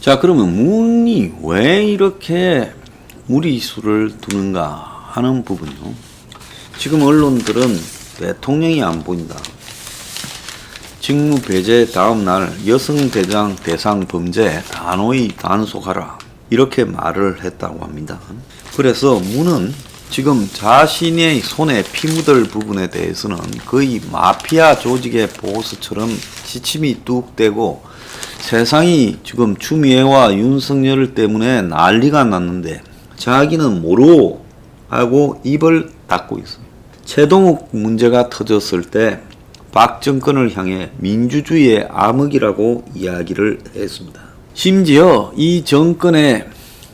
자, 그러면 문이 왜 이렇게 무리수를 두는가 하는 부분요. 지금 언론들은 대통령이 안 보인다. 직무 배제 다음 날 여성대장 대상 범죄 단호히 단속하라. 이렇게 말을 했다고 합니다. 그래서 문은 지금 자신의 손에 피 묻을 부분에 대해서는 거의 마피아 조직의 보스처럼 지침이 뚝 떼고 세상이 지금 추미애와 윤석열 때문에 난리가 났는데 자기는 모르고 하고 입을 닫고 있어. 최동욱 문제가 터졌을 때 박 정권을 향해 민주주의의 암흑이라고 이야기를 했습니다. 심지어 이 정권의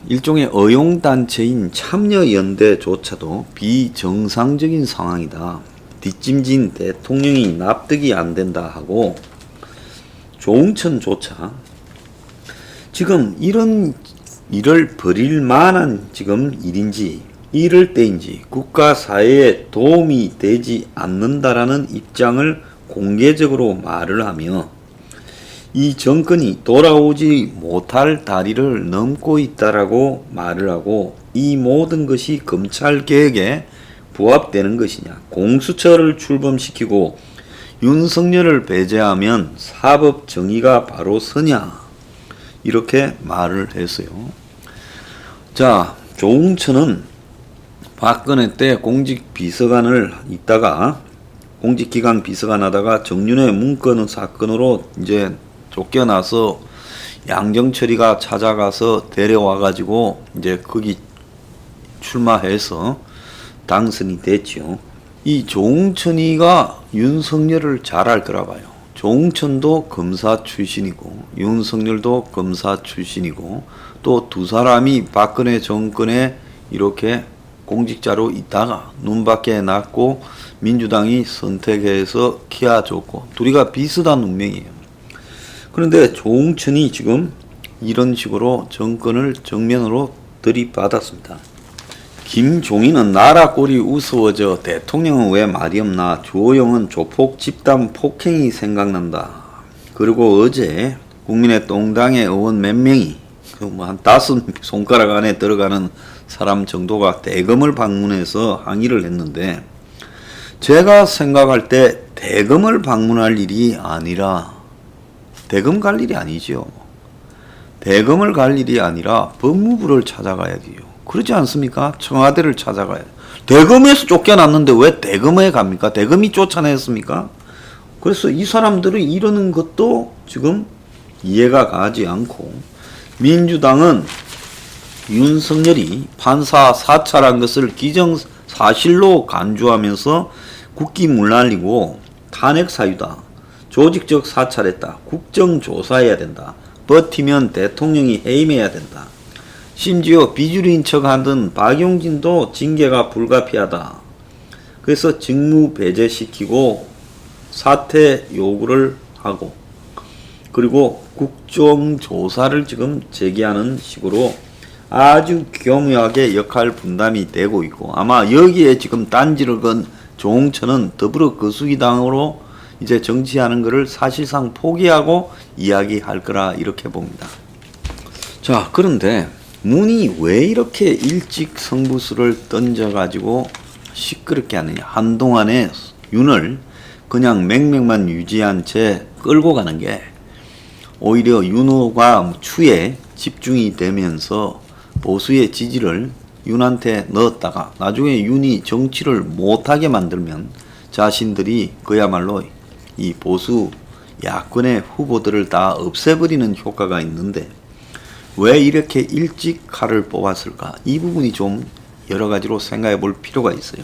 일종의 어용단체인 참여연대조차도 비정상적인 상황이다. 뒷짐진 대통령이 납득이 안 된다 하고 조응천조차 지금 이런 일을 벌일 만한 지금 일인지 이럴 때인지 국가 사회에 도움이 되지 않는다라는 입장을 공개적으로 말을 하며 이 정권이 돌아오지 못할 다리를 넘고 있다라고 말을 하고 이 모든 것이 검찰 개혁에 부합되는 것이냐, 공수처를 출범시키고 윤석열을 배제하면 사법 정의가 바로 서냐, 이렇게 말을 했어요. 자, 조응천은 박근혜 때 공직비서관을 있다가 공직기강 비서관 하다가 정윤회 문건 사건으로 이제 쫓겨나서 양정철이가 찾아가서 데려와가지고 이제 거기 출마해서 당선이 됐죠. 이 조응천이가 윤석열을 잘 알더라 봐요. 조응천도 검사 출신이고 윤석열도 검사 출신이고 또 두 사람이 박근혜 정권에 이렇게 공직자로 있다가 눈밖에 났고 민주당이 선택해서 키워줬고 둘이가 비슷한 운명이에요. 그런데 조응천이 지금 이런 식으로 정권을 정면으로 들이받았습니다. 김종인은 나라 꼴이 우스워져 대통령은 왜 말이 없나. 주호영은 조폭 집단 폭행이 생각난다. 그리고 어제 국민의동당의 의원 몇 명이 한 5손가락 안에 들어가는 사람 정도가 대검을 방문해서 항의를 했는데 제가 생각할 때 대검을 방문할 일이 아니라 대검 갈 일이 아니죠. 대검을 갈 일이 아니라 법무부를 찾아가야지요. 그러지 않습니까? 청와대를 찾아가야. 대검에서 쫓겨났는데 왜 대검에 갑니까? 대검이 쫓아냈습니까? 그래서 이 사람들이 이러는 것도 지금 이해가 가지 않고 민주당은 윤석열이 판사 사찰한 것을 기정사실로 간주하면서 국기문란이고 탄핵 사유다. 조직적 사찰했다. 국정조사해야 된다. 버티면 대통령이 해임해야 된다. 심지어 비주류인 척하던 박용진도 징계가 불가피하다. 그래서 직무 배제시키고 사퇴 요구를 하고 그리고 국정조사를 지금 제기하는 식으로 아주 교묘하게 역할 분담이 되고 있고 아마 여기에 지금 딴지를 건 조응천은 더불어 거수기당으로 이제 정치하는 것을 사실상 포기하고 이야기할 거라 이렇게 봅니다. 자, 그런데 문이 왜 이렇게 일찍 성부수를 던져가지고 시끄럽게 하느냐. 한동안에 윤을 그냥 맹맹만 유지한 채 끌고 가는 게 오히려 윤호가 추에 집중이 되면서 보수의 지지를 윤한테 넣었다가 나중에 윤이 정치를 못하게 만들면 자신들이 그야말로 이 보수 야권의 후보들을 다 없애버리는 효과가 있는데 왜 이렇게 일찍 칼을 뽑았을까? 이 부분이 좀 여러 가지로 생각해 볼 필요가 있어요.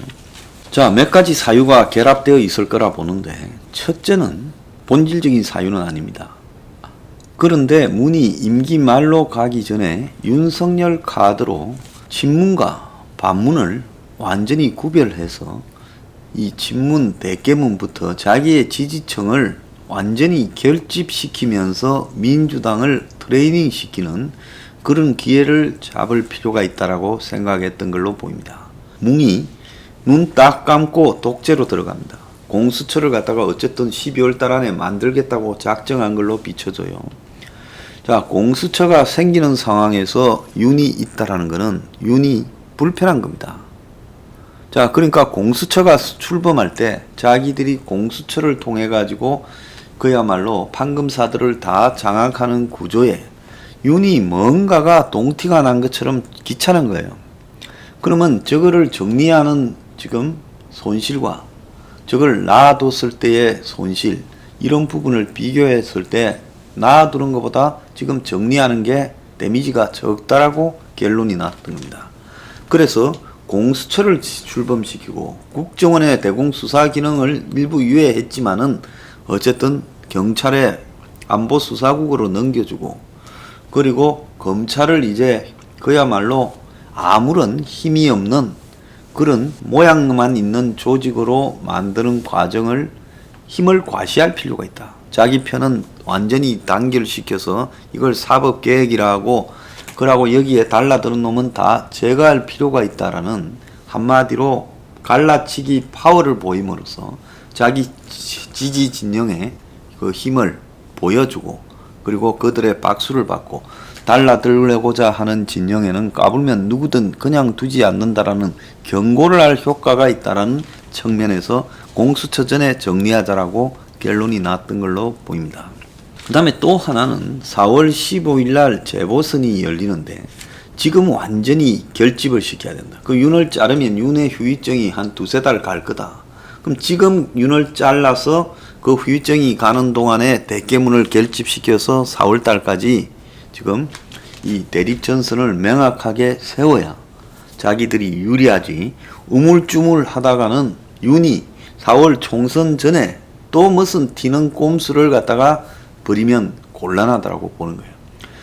자, 몇 가지 사유가 결합되어 있을 거라 보는데 첫째는 본질적인 사유는 아닙니다. 그런데 문이 임기 말로 가기 전에 윤석열 카드로 친문과 반문을 완전히 구별해서 이 친문 대깨문부터 자기의 지지층을 완전히 결집시키면서 민주당을 트레이닝 시키는 그런 기회를 잡을 필요가 있다라고 생각했던 걸로 보입니다. 뭉이 눈 딱 감고 독재로 들어갑니다. 공수처를 갖다가 어쨌든 12월 달 안에 만들겠다고 작정한 걸로 비춰져요. 자, 공수처가 생기는 상황에서 윤이 있다라는 것은 윤이 불편한 겁니다. 자, 그러니까 공수처가 출범할 때 자기들이 공수처를 통해 가지고 그야말로 판검사들을 다 장악하는 구조에 윤이 뭔가가 동티가 난 것처럼 귀찮은 거예요. 그러면 저거를 정리하는 지금 손실과 저걸 놔뒀을 때의 손실, 이런 부분을 비교했을 때 놔두는 것보다 지금 정리하는 게 데미지가 적다라고 결론이 났던 겁니다. 그래서 공수처를 출범시키고 국정원의 대공수사 기능을 일부 유예했지만은 어쨌든 경찰의 안보수사국으로 넘겨주고, 그리고 검찰을 이제 그야말로 아무런 힘이 없는 그런 모양만 있는 조직으로 만드는 과정을 힘을 과시할 필요가 있다. 자기 편은 완전히 단결시켜서 이걸 사법개혁이라고, 그러고 여기에 달라드는 놈은 다 제거할 필요가 있다라는, 한마디로 갈라치기 파워를 보임으로써 자기 지지 진영에 그 힘을 보여주고, 그리고 그들의 박수를 받고 달라들려고자 하는 진영에는 까불면 누구든 그냥 두지 않는다라는 경고를 할 효과가 있다라는 측면에서 공수처 전에 정리하자라고 결론이 났던 걸로 보입니다. 그 다음에 또 하나는 4월 15일 날 재보선이 열리는데 지금 완전히 결집을 시켜야 된다. 그 윤을 자르면 윤의 후유증이 한 두세 달 갈 거다. 그럼 지금 윤을 잘라서 그 후유증이 가는 동안에 대깨문을 결집시켜서 4월 달까지 지금 이 대립전선을 명확하게 세워야 자기들이 유리하지, 우물쭈물 하다가는 윤이 4월 총선 전에 또 무슨 튀는 꼼수를 갖다가 버리면 곤란하다고 보는 거예요.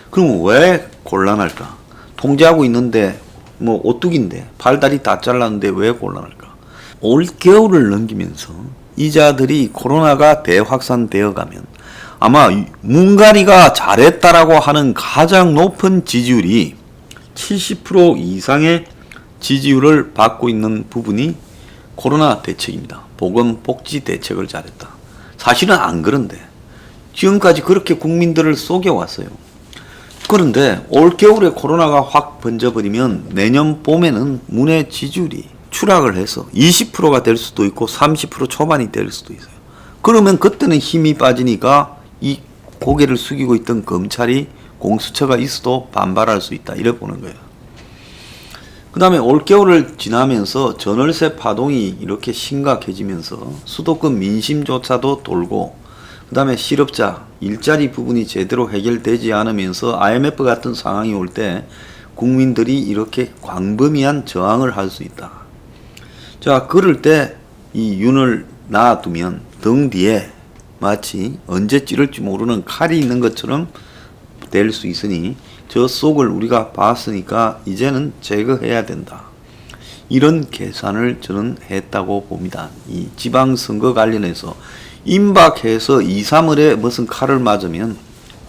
그럼 왜 곤란할까? 통제하고 있는데 뭐 오뚜기인데 팔다리 다 잘랐는데 왜 곤란할까? 올 겨울을 넘기면서 이자들이 코로나가 대확산되어 가면 아마 문가리가 잘했다라고 하는 가장 높은 지지율이 70% 이상의 지지율을 받고 있는 부분이 코로나 대책입니다. 보건복지 대책을 잘했다. 사실은 안 그런데 지금까지 그렇게 국민들을 속여왔어요. 그런데 올겨울에 코로나가 확 번져버리면 내년 봄에는 문의 지지율이 추락을 해서 20%가 될 수도 있고 30% 초반이 될 수도 있어요. 그러면 그때는 힘이 빠지니까 이 고개를 숙이고 있던 검찰이 공수처가 있어도 반발할 수 있다, 이래 보는 거예요. 그 다음에 올겨울을 지나면서 전월세 파동이 이렇게 심각해지면서 수도권 민심조차도 돌고, 그 다음에 실업자 일자리 부분이 제대로 해결되지 않으면서 IMF 같은 상황이 올 때 국민들이 이렇게 광범위한 저항을 할 수 있다. 자, 그럴 때 이 윤을 놔두면 등 뒤에 마치 언제 찌를지 모르는 칼이 있는 것처럼 될 수 있으니 저 속을 우리가 봤으니까 이제는 제거해야 된다. 이런 계산을 저는 했다고 봅니다. 이 지방선거 관련해서 임박해서 2, 3월에 무슨 칼을 맞으면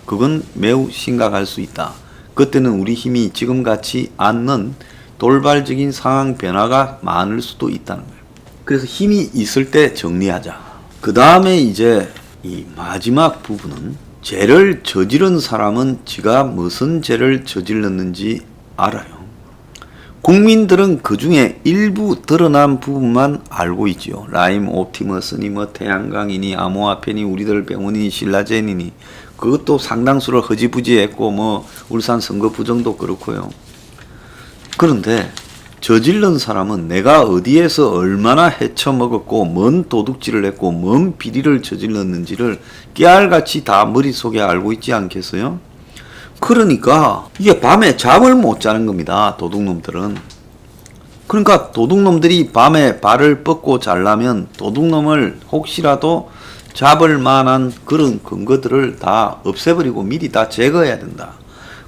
그건 매우 심각할 수 있다. 그때는 우리 힘이 지금같이 않는 돌발적인 상황 변화가 많을 수도 있다는 거예요. 그래서 힘이 있을 때 정리하자. 그 다음에 이제 이 마지막 부분은 죄를 저지른 사람은 지가 무슨 죄를 저질렀는지 알아요. 국민들은 그 중에 일부 드러난 부분만 알고 있지요. 라임 옵티머스니 뭐 태양광이니 아모아펜이 우리들 병원이니 신라젠이니 그것도 상당수를 허지부지했고 뭐 울산 선거 부정도 그렇고요. 그런데 저질른 사람은 내가 어디에서 얼마나 헤쳐먹었고 뭔 도둑질을 했고 뭔 비리를 저질렀는지를 깨알같이 다 머릿속에 알고 있지 않겠어요? 그러니까 이게 밤에 잠을 못 자는 겁니다. 도둑놈들은. 그러니까 도둑놈들이 밤에 발을 뻗고 자려면 도둑놈을 혹시라도 잡을 만한 그런 근거들을 다 없애버리고 미리 다 제거해야 된다.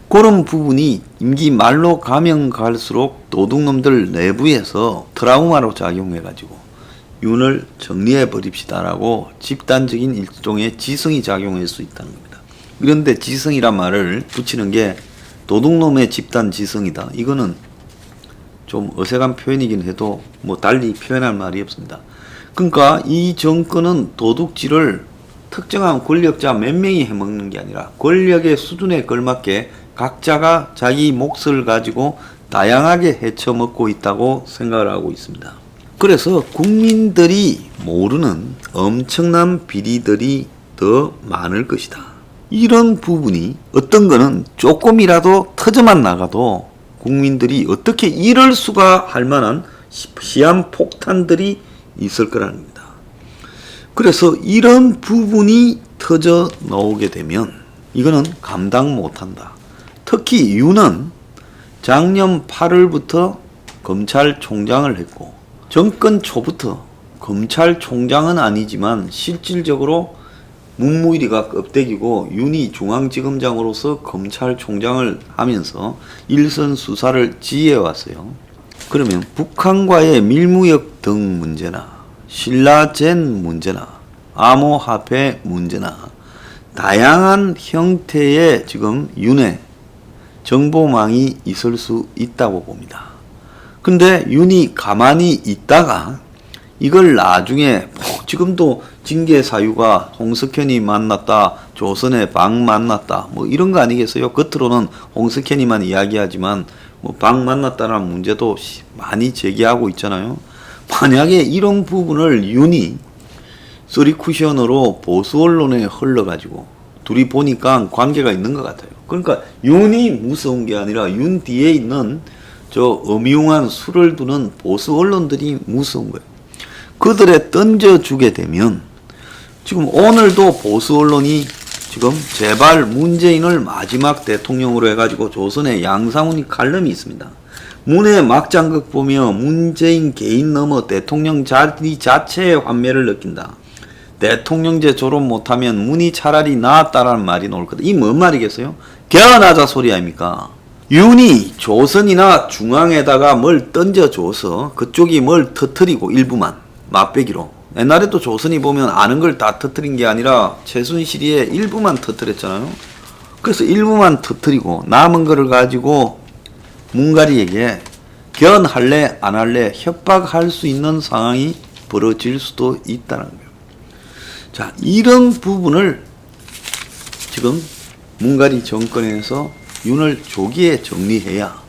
그런 부분이 임기 말로 가면 갈수록 도둑놈들 내부에서 트라우마로 작용해가지고 윤을 정리해버립시다라고 집단적인 일종의 지성이 작용할 수 있다는 겁니다. 그런데 지성이란 말을 붙이는 게 도둑놈의 집단 지성이다. 이거는 좀 어색한 표현이긴 해도 뭐 달리 표현할 말이 없습니다. 그러니까 이 정권은 도둑질을 특정한 권력자 몇 명이 해먹는 게 아니라 권력의 수준에 걸맞게 각자가 자기 몫을 가지고 다양하게 헤쳐먹고 있다고 생각을 하고 있습니다. 그래서 국민들이 모르는 엄청난 비리들이 더 많을 것이다. 이런 부분이 어떤 거는 조금이라도 터져만 나가도 국민들이 어떻게 이럴 수가 할 만한 시한폭탄들이 있을 거라는 겁니다. 그래서 이런 부분이 터져 나오게 되면 이거는 감당 못한다. 특히 윤은 작년 8월부터 검찰총장을 했고 정권 초부터 검찰총장은 아니지만 실질적으로 문무일이가 껍데기고 윤이 중앙지검장으로서 검찰총장을 하면서 일선 수사를 지휘해왔어요. 그러면 북한과의 밀무역 등 문제나 신라젠 문제나 암호화폐 문제나 다양한 형태의 지금 윤의 정보망이 있을 수 있다고 봅니다. 근데 윤이 가만히 있다가 이걸 나중에 지금도 징계 사유가 홍석현이 만났다, 조선의 방 만났다, 뭐 이런 거 아니겠어요? 겉으로는 홍석현이만 이야기하지만 뭐 방 만났다라는 문제도 많이 제기하고 있잖아요. 만약에 이런 부분을 윤이 쓰리쿠션으로 보수 언론에 흘러가지고 둘이 보니까 관계가 있는 것 같아요. 그러니까 윤이 무서운 게 아니라 윤 뒤에 있는 저 음흉한 수를 두는 보수 언론들이 무서운 거예요. 그들에 던져주게 되면 지금 오늘도 보수 언론이 지금 제발 문재인을 마지막 대통령으로 해가지고 조선의 양상훈이 칼럼이 있습니다. 문의 막장극 보며 문재인 개인 넘어 대통령 자리 자체의 환멸을 느낀다. 대통령제 졸업 못하면 문이 차라리 나았다라는 말이 나올 거다. 이 뭔 말이겠어요? 개헌하자 소리 아닙니까? 윤이 조선이나 중앙에다가 뭘 던져줘서 그쪽이 뭘 터뜨리고 일부만 맛배기로. 옛날에도 조선이 보면 아는 걸 다 터뜨린 게 아니라 최순실이의 일부만 터뜨렸잖아요. 그래서 일부만 터뜨리고 남은 거를 가지고 문가리에게 개헌할래 안 할래 협박할 수 있는 상황이 벌어질 수도 있다는 거예요. 자, 이런 부분을 지금 문가리 정권에서 윤을 조기에 정리해야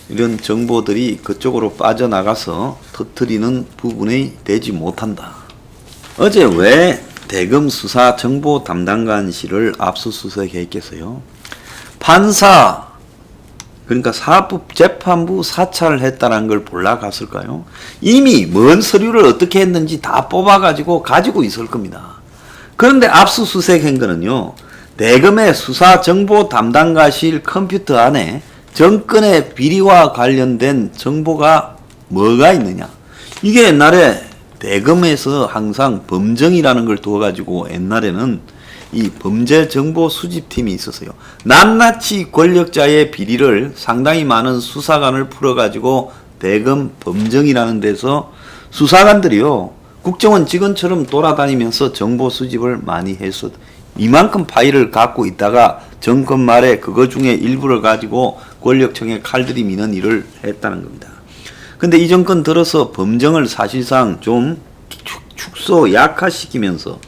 이런 정보들이 그쪽으로 빠져나가서 터뜨리는 부분이 되지 못한다. 어제 왜 대검 수사 정보 담당관실을 압수수색했겠어요? 판사, 그러니까 사법재판부 사찰을 했다는 걸 볼라 갔을까요? 이미 뭔 서류를 어떻게 했는지 다 뽑아가지고 가지고 있을 겁니다. 그런데 압수수색한 거는요, 대검의 수사 정보 담당관실 컴퓨터 안에 정권의 비리와 관련된 정보가 뭐가 있느냐. 이게 옛날에 대검에서 항상 범정이라는 걸 두어가지고 옛날에는 이 범죄 정보 수집팀이 있었어요. 낱낱이 권력자의 비리를 상당히 많은 수사관을 풀어가지고 대검 범정이라는 데서 수사관들이요, 국정원 직원처럼 돌아다니면서 정보 수집을 많이 했어. 이만큼 파일을 갖고 있다가 정권 말에 그거 중에 일부를 가지고 권력청에 칼들이 미는 일을 했다는 겁니다. 근데 이 정권 들어서 범정을 사실상 좀 축소 약화시키면서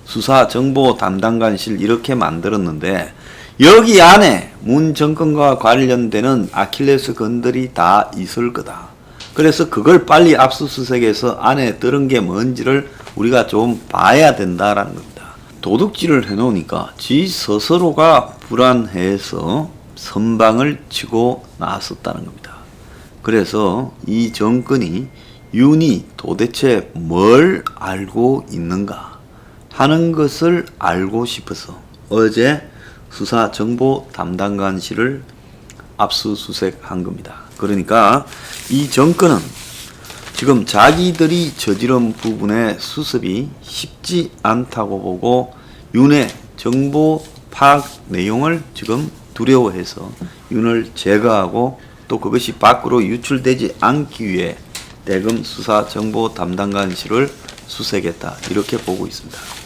수사 정보 담당관실 이렇게 만들었는데 여기 안에 문 정권과 관련되는 아킬레스 건들이 다 있을 거다. 그래서 그걸 빨리 압수수색해서 안에 들은 게 뭔지를 우리가 좀 봐야 된다라는 겁니다. 도둑질을 해놓으니까 지 스스로가 불안해서 선방을 치고 나섰다는 겁니다. 그래서 이 정권이 윤이 도대체 뭘 알고 있는가 하는 것을 알고 싶어서 어제 수사정보 담당관실을 압수수색한 겁니다. 그러니까 이 정권은 지금 자기들이 저지른 부분의 수습이 쉽지 않다고 보고 윤의 정보 파악 내용을 지금 두려워해서 윤을 제거하고 또 그것이 밖으로 유출되지 않기 위해 대검 수사 정보 담당관실을 수색했다. 이렇게 보고 있습니다.